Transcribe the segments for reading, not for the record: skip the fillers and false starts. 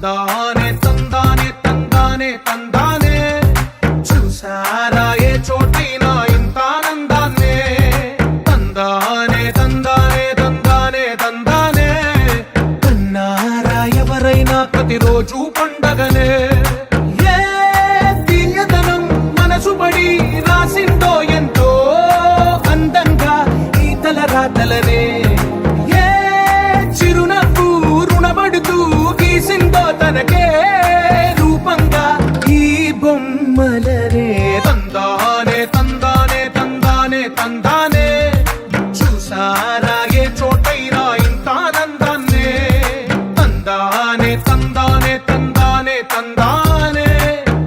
తందానే తందానే తందానే తందానే చూసారా ఏ చోటైనా ఇంత ఆనందాన్నే తందానే తందానే తందానే తందానే కన్నారా ఎవరైనా ప్రతిరోజు పండగనే ఏ తీయదనం మనసుబడి రాసిందో ఎంతో అందంగా ఈ తలరాతలనే ఏ చిరునవ్వు రుణపడుతూ గీసిందో తనకే రూపంగా ఈ బొమ్మలనే తందానే తందానే తందానే తందానే చూసారా ఏ చోటైనా ఇంత ఆనందాన్నే తందానే తందానే తందానే తందానే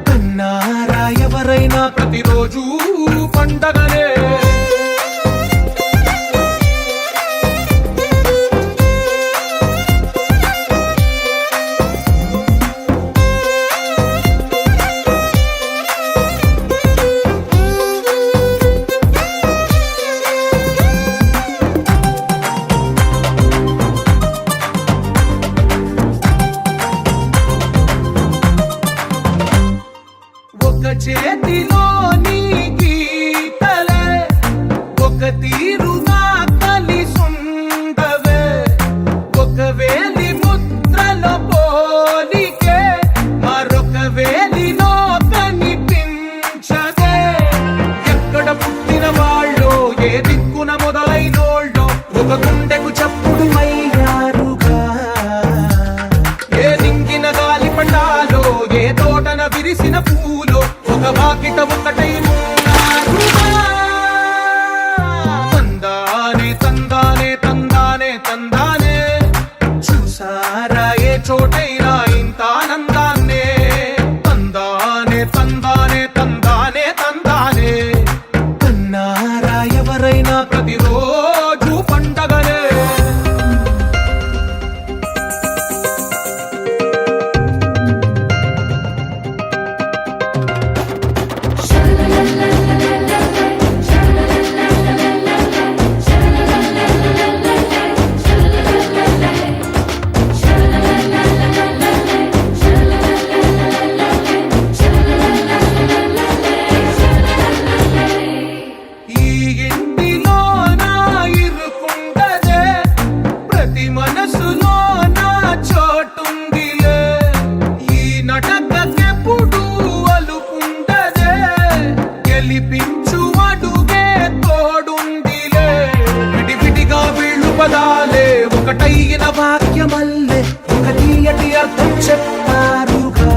కన్నారా ఎవరైనా ప్రతిరోజు పండగనే ఒక చేతిలోని గీతలే ఒక తీరుగా కలిసుండవే ఒక వేలి ముద్రల పోలికే మరొక వేలిలో కనిపించదే ఎక్కడ పుట్టిన వాళ్ళో ఏ దిక్కున మొదలైనోళ్ళో ఒక గుండెకు చప్పుడు అయ్యారుగా ఏ దింగిన గాలి పండాలో ఏ తోటన విరిసిన పూలో ఒక వాకిట ఒకటై ఉన్నారుగా తందానే తందానే తందానే తందానే చూసారా ఏ చోటైనా ఇంత ఆనందాన్నే తందానే తందానే తందానే తందానే కన్నారా ఎవరైనా ప్రతిరోజు పండగనే ఈ ఇంటిలో నా ఇరుకుండదే ప్రతి మనసులో నా చోటుందిలే ఈ నటకెప్పుడు అలుకుండదే గెలిపించు అడుగే తోడుందిలే విడివిడిగా వీళ్ళు పదాలే ఒకటైన వాక్యమల్లే ఒక తీయటి అర్థం చెప్పారుగా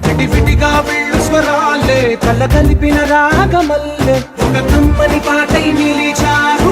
విడివిడిగా వీళ్ళు స్వరాలే కల కలిపిన రాగమల్లే ఒక కమ్మని పాటై నిలిచారు